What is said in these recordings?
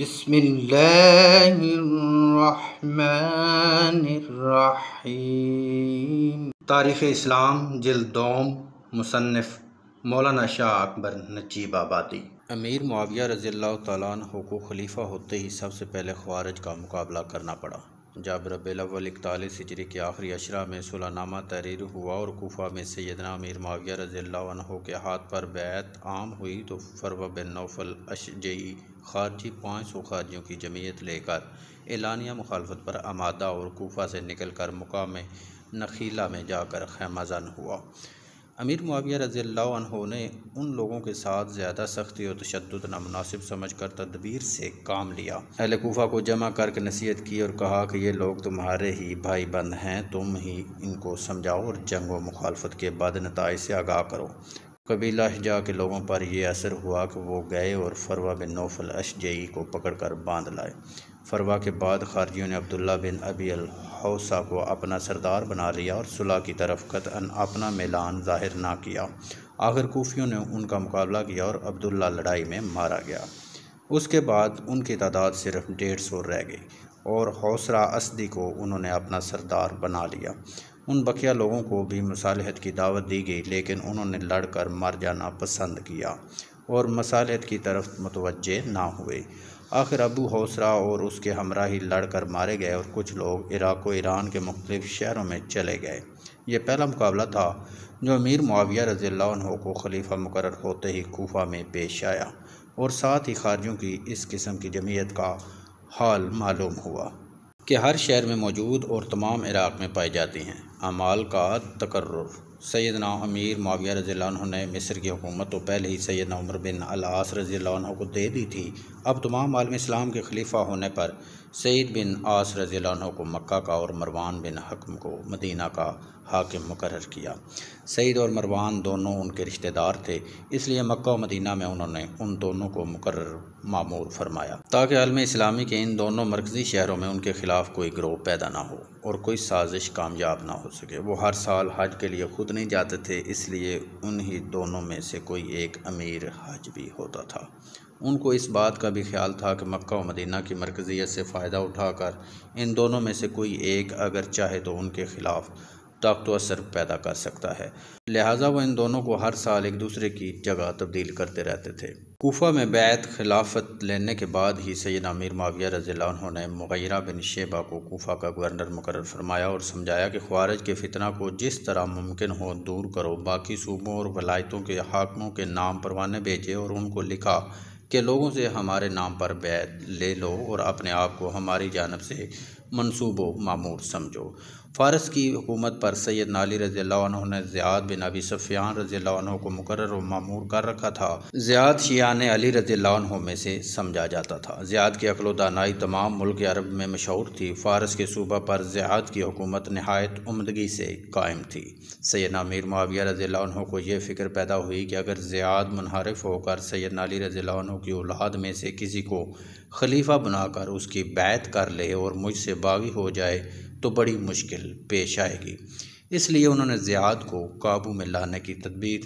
بسم اللہ الرحمن الرحیم۔ تاریخ اسلام جلد دوم، مصنف مولانا شاہ اکبر نجیب آبادی۔ امیر معاویہ رضی اللہ تعالیٰ عنہ کو خلیفہ ہوتے ہی سب سے پہلے خوارج کا مقابلہ کرنا پڑا۔ جب ربیع الاول 41 ہجری کے آخری اشرا میں صلح نامہ تحریر ہوا اور کوفہ میں سیدنا امیر معاویہ رضی اللہ عنہ کے ہاتھ پر بیعت عام ہوئی تو فروہ بن نوفل اشجعی خارجی 500 خارجیوں کی جمعیت لے کر اعلانیہ مخالفت پر آمادہ اور کوفہ سے نکل کر مقام نخیلہ میں جا کر خیمہ زن ہوا۔ امیر معاویہ رضی اللہ عنہ نے ان لوگوں کے ساتھ زیادہ سختی اور تشدد نامناسب سمجھ کر تدبیر سے کام لیا۔ اہل کوفہ کو جمع کر کے نصیحت کی اور کہا کہ یہ لوگ تمہارے ہی بھائی بند ہیں، تم ہی ان کو سمجھاؤ اور جنگ و مخالفت کے بد نتائج سے آگاہ کرو۔ قبیلہ اشجع کے لوگوں پر یہ اثر ہوا کہ وہ گئے اور فروہ بن نوفل اشجعی کو پکڑ کر باندھ لائے۔ فروہ کے بعد خارجیوں نے عبداللہ بن ابی الحوصہ کو اپنا سردار بنا لیا اور صلح کی طرف قطعاً اپنا میلان ظاہر نہ کیا۔ آخر کوفیوں نے ان کا مقابلہ کیا اور عبداللہ لڑائی میں مارا گیا۔ اس کے بعد ان کی تعداد صرف 150 رہ گئی اور حوصرہ اسدی کو انہوں نے اپنا سردار بنا لیا۔ ان بقیہ لوگوں کو بھی مصالحت کی دعوت دی گئی، لیکن انہوں نے لڑ کر مر جانا پسند کیا اور مصالحت کی طرف متوجہ نہ ہوئے۔ آخر ابو حوصرہ اور اس کے ہمراہی لڑ کر مارے گئے اور کچھ لوگ عراق و ایران کے مختلف شہروں میں چلے گئے۔ یہ پہلا مقابلہ تھا جو امیر معاویہ رضی اللہ عنہ کو خلیفہ مقرر ہوتے ہی کوفہ میں پیش آیا، اور ساتھ ہی خارجیوں کی اس قسم کی جمعیت کا حال معلوم ہوا کہ ہر شہر میں موجود اور تمام عراق میں پائی جاتی ہیں۔ اعمال کا تقرر۔ سیدنا امیر معاویہ رضی اللہ عنہ نے مصر کی حکومت تو پہلے ہی سیدنا عمر بن العاص رضی اللہ عنہ کو دے دی تھی، اب تمام عالم اسلام کے خلیفہ ہونے پر سعید بن عاص رضی اللہ عنہ کو مکہ کا اور مروان بن حکم کو مدینہ کا حاکم مقرر کیا۔ سعید اور مروان دونوں ان کے رشتہ دار تھے، اس لیے مکہ و مدینہ میں انہوں نے ان دونوں کو مقرر مامور فرمایا تاکہ عالم اسلامی کے ان دونوں مرکزی شہروں میں ان کے خلاف کوئی گروہ پیدا نہ ہو اور کوئی سازش کامیاب نہ ہو سکے۔ وہ ہر سال حج کے لیے خود نہیں جاتے تھے، اس لیے انہی دونوں میں سے کوئی ایک امیر حج بھی ہوتا تھا۔ ان کو اس بات کا بھی خیال تھا کہ مکہ و مدینہ کی مرکزیت سے فائدہ اٹھا کر ان دونوں میں سے کوئی ایک اگر چاہے تو ان کے خلاف طاقت و اثر پیدا کر سکتا ہے، لہٰذا وہ ان دونوں کو ہر سال ایک دوسرے کی جگہ تبدیل کرتے رہتے تھے۔ کوفہ میں بیعت خلافت لینے کے بعد ہی سیدنا امیر معاویہ رضی اللہ عنہ نے مغیرہ بن شیبہ کو کوفہ کا گورنر مقرر فرمایا اور سمجھایا کہ خوارج کے فتنہ کو جس طرح ممکن ہو دور کرو۔ باقی صوبوں اور ولایتوں کے حاکموں کے نام پروانے بھیجے اور ان کو لکھا کہ لوگوں سے ہمارے نام پر بیعت لے لو اور اپنے آپ کو ہماری جانب سے منصوب و مامور سمجھو۔ فارس کی حکومت پر سیدنا علی رضی اللہ عنہ نے زیاد بن ابی سفیان رضی اللہ عنہ کو مقرر و مامور کر رکھا تھا۔ زیاد شیعان علی رضی اللہ عنہ میں سے سمجھا جاتا تھا۔ زیاد کی عقل و دانائی تمام ملک عرب میں مشہور تھی۔ فارس کے صوبہ پر زیاد کی حکومت نہایت عمدگی سے قائم تھی۔ سیدنا امیر معاویہ رضی اللہ عنہ کو یہ فکر پیدا ہوئی کہ اگر زیاد منحرف ہو کر سیدنا علی رضی اللہ عنہ کی اولاد میں سے کسی کو خلیفہ بنا کر اس کی بیعت کر لے اور مجھ سے باغی ہو جائے تو بڑی مشکل پیش آئے گی، اس لیے انہوں نے زیاد کو قابو میں لانے کی تدبیر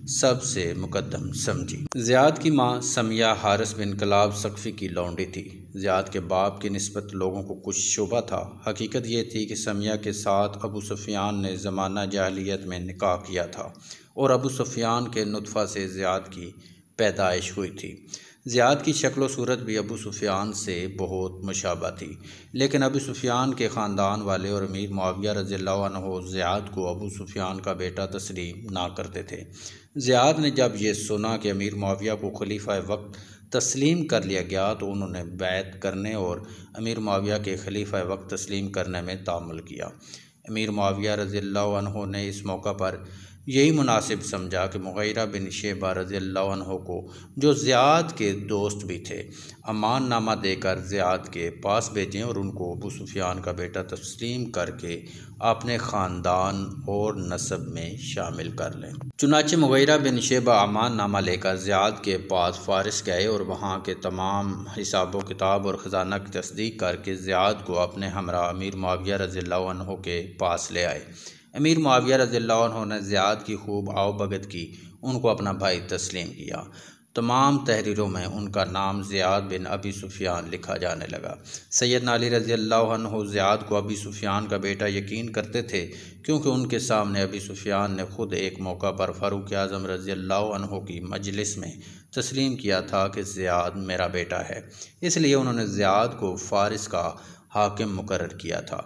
سب سے مقدم سمجھی۔ زیاد کی ماں سمیہ حارث بن کلاب ثقفی کی لونڈی تھی۔ زیاد کے باپ کی نسبت لوگوں کو کچھ شبہ تھا۔ حقیقت یہ تھی کہ سمیہ کے ساتھ ابو سفیان نے زمانہ جاہلیت میں نکاح کیا تھا اور ابو سفیان کے نطفہ سے زیاد کی پیدائش ہوئی تھی۔ زیاد کی شکل و صورت بھی ابو سفیان سے بہت مشابہ تھی، لیکن ابو سفیان کے خاندان والے اور امیر معاویہ رضی اللہ عنہ زیاد کو ابو سفیان کا بیٹا تسلیم نہ کرتے تھے۔ زیاد نے جب یہ سنا کہ امیر معاویہ کو خلیفہ وقت تسلیم کر لیا گیا تو انہوں نے بیعت کرنے اور امیر معاویہ کے خلیفہ وقت تسلیم کرنے میں تعامل کیا۔ امیر معاویہ رضی اللہ عنہ نے اس موقع پر یہی مناسب سمجھا کہ مغیرہ بن شیبہ رضی اللہ عنہ کو، جو زیاد کے دوست بھی تھے، امان نامہ دے کر زیاد کے پاس بھیجیں اور ان کو ابو سفیان کا بیٹا تسلیم کر کے اپنے خاندان اور نسب میں شامل کر لیں۔ چنانچہ مغیرہ بن شیبہ امان نامہ لے کر زیاد کے پاس فارس گئے اور وہاں کے تمام حساب و کتاب اور خزانہ کی تصدیق کر کے زیاد کو اپنے ہمراہ امیر معاویہ رضی اللہ عنہ کے پاس لے آئے۔ امیر معاویہ رضی اللہ عنہ نے زیاد کی خوب آؤ بھگت کی، ان کو اپنا بھائی تسلیم کیا۔ تمام تحریروں میں ان کا نام زیاد بن ابی سفیان لکھا جانے لگا۔ سیدنا علی رضی اللہ عنہ زیاد کو ابی سفیان کا بیٹا یقین کرتے تھے، کیونکہ ان کے سامنے ابی سفیان نے خود ایک موقع پر فاروق اعظم رضی اللہ عنہ کی مجلس میں تسلیم کیا تھا کہ زیاد میرا بیٹا ہے، اس لیے انہوں نے زیاد کو فارس کا حاکم مقرر کیا تھا۔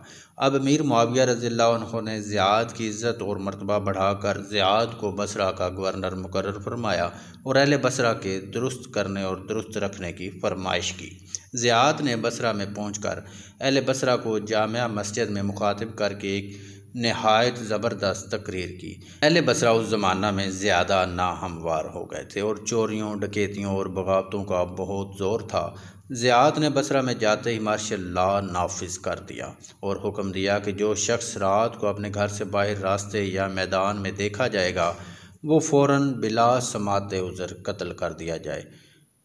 اب امیر معاویہ رضی اللہ عنہ نے زیاد کی عزت اور مرتبہ بڑھا کر زیاد کو بصرہ کا گورنر مقرر فرمایا اور اہل بصرہ کے درست کرنے اور درست رکھنے کی فرمائش کی۔ زیاد نے بصرہ میں پہنچ کر اہل بصرہ کو جامع مسجد میں مخاطب کر کے ایک نہایت زبردست تقریر کی۔ اہل بصرہ اس زمانہ میں زیادہ ناہموار ہو گئے تھے اور چوریوں، ڈکیتیوں اور بغاوتوں کا بہت زور تھا۔ زیاد نے بصرہ میں جاتے ہی مارشل لا نافذ کر دیا اور حکم دیا کہ جو شخص رات کو اپنے گھر سے باہر راستے یا میدان میں دیکھا جائے گا وہ فوراً بلا سماعت عذر قتل کر دیا جائے۔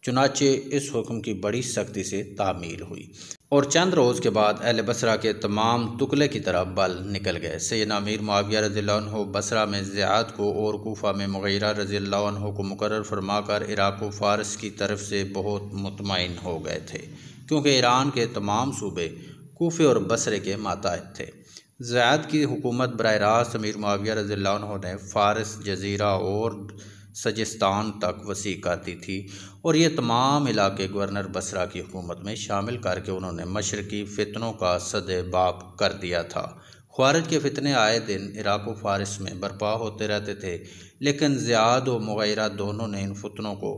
چنانچہ اس حکم کی بڑی سختی سے تعمیل ہوئی اور چند روز کے بعد اہل بصرہ کے تمام تکلے کی طرح بل نکل گئے۔ سیدنا امیر معاویہ رضی اللہ عنہ بصرہ میں زیاد کو اور کوفہ میں مغیرہ رضی اللہ عنہ کو مقرر فرما کر عراق و فارس کی طرف سے بہت مطمئن ہو گئے تھے، کیونکہ ایران کے تمام صوبے کوفے اور بصرے کے ماتحت تھے۔ زیاد کی حکومت براہ راست امیر معاویہ رضی اللہ عنہ نے فارس، جزیرہ اور سجستان تک وسیع کر دی تھی اور یہ تمام علاقے گورنر بصرہ کی حکومت میں شامل کر کے انہوں نے مشرقی فتنوں کا سد باب کر دیا تھا۔ خوارج کے فتنے آئے دن عراق و فارس میں برپا ہوتے رہتے تھے، لیکن زیاد و مغیرہ دونوں نے ان فتنوں کو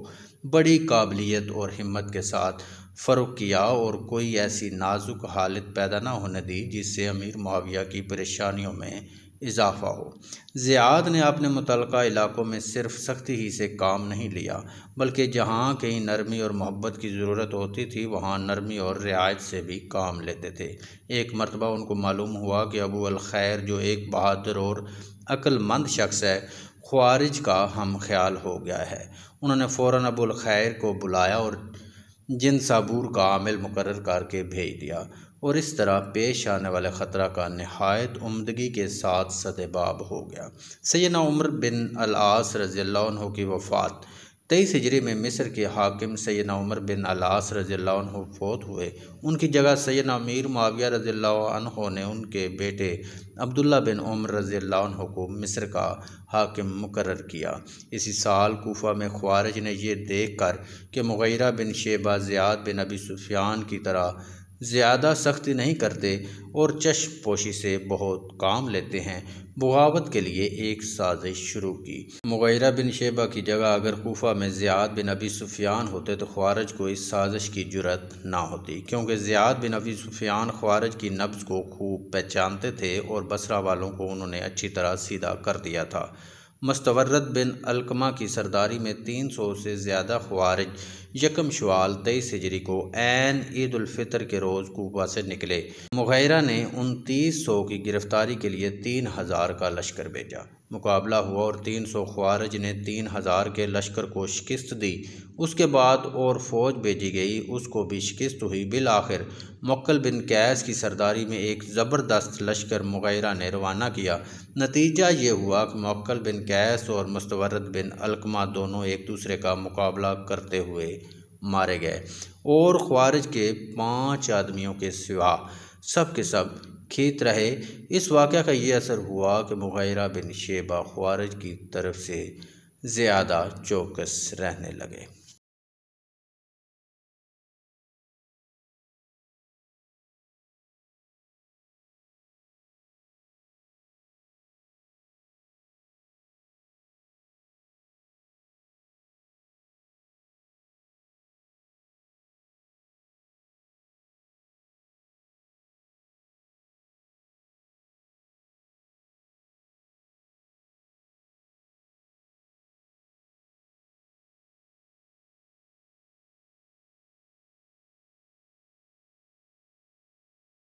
بڑی قابلیت اور ہمت کے ساتھ فروغ کیا اور کوئی ایسی نازک حالت پیدا نہ ہونے دی جس سے امیر معاویہ کی پریشانیوں میں اضافہ ہو۔ زیاد نے اپنے متعلقہ علاقوں میں صرف سختی ہی سے کام نہیں لیا، بلکہ جہاں کہیں نرمی اور محبت کی ضرورت ہوتی تھی وہاں نرمی اور رعایت سے بھی کام لیتے تھے۔ ایک مرتبہ ان کو معلوم ہوا کہ ابو الخیر جو ایک بہادر اور عقل مند شخص ہے، خوارج کا ہم خیال ہو گیا ہے۔ انہوں نے فوراً ابو الخیر کو بلایا اور جن صابور کا عامل مقرر کر کے بھیج دیا اور اس طرح پیش آنے والے خطرہ کا نہایت عمدگی کے ساتھ سدباب ہو گیا۔ سیدنا عمر بن العاص رضی اللہ عنہ کی وفات 23 ہجری میں مصر کے حاکم سیدنا عمر بن العاص رضی اللہ عنہ فوت ہوئے۔ ان کی جگہ سیدنا امیر معاویہ رضی اللہ عنہ نے ان کے بیٹے عبداللہ بن عمر رضی اللہ عنہ کو مصر کا حاکم مقرر کیا۔ اسی سال کوفہ میں خوارج نے یہ دیکھ کر کہ مغیرہ بن شیبہ زیاد بن ابی سفیان کی طرح زیادہ سختی نہیں کرتے اور چشم پوشی سے بہت کام لیتے ہیں، بغاوت کے لیے ایک سازش شروع کی۔ مغیرہ بن شیبہ کی جگہ اگر کوفہ میں زیاد بن ابی سفیان ہوتے تو خوارج کو اس سازش کی جرأت نہ ہوتی، کیونکہ زیاد بن ابی سفیان خوارج کی نبض کو خوب پہچانتے تھے اور بصرہ والوں کو انہوں نے اچھی طرح سیدھا کر دیا تھا۔ مستورد بن علقمہ کی سرداری میں 300 سے زیادہ خوارج یکم شوال 23 ہجری کو عین عید الفطر کے روز کوفہ سے نکلے۔ مغیرہ نے 2900 کی گرفتاری کے لیے 3000 کا لشکر بھیجا۔ مقابلہ ہوا اور 300 خوارج نے 3000 کے لشکر کو شکست دی۔ اس کے بعد اور فوج بھیجی گئی، اس کو بھی شکست ہوئی۔ بالآخر موکل بن قیس کی سرداری میں ایک زبردست لشکر مغیرہ نے روانہ کیا۔ نتیجہ یہ ہوا کہ موکل بن قیس اور مستورد بن علقمہ دونوں ایک دوسرے کا مقابلہ کرتے ہوئے مارے گئے اور خوارج کے 5 آدمیوں کے سوا سب کے سب کھیت رہے۔ اس واقعہ کا یہ اثر ہوا کہ مغیرہ بن شیبہ خوارج کی طرف سے زیادہ چوکس رہنے لگے۔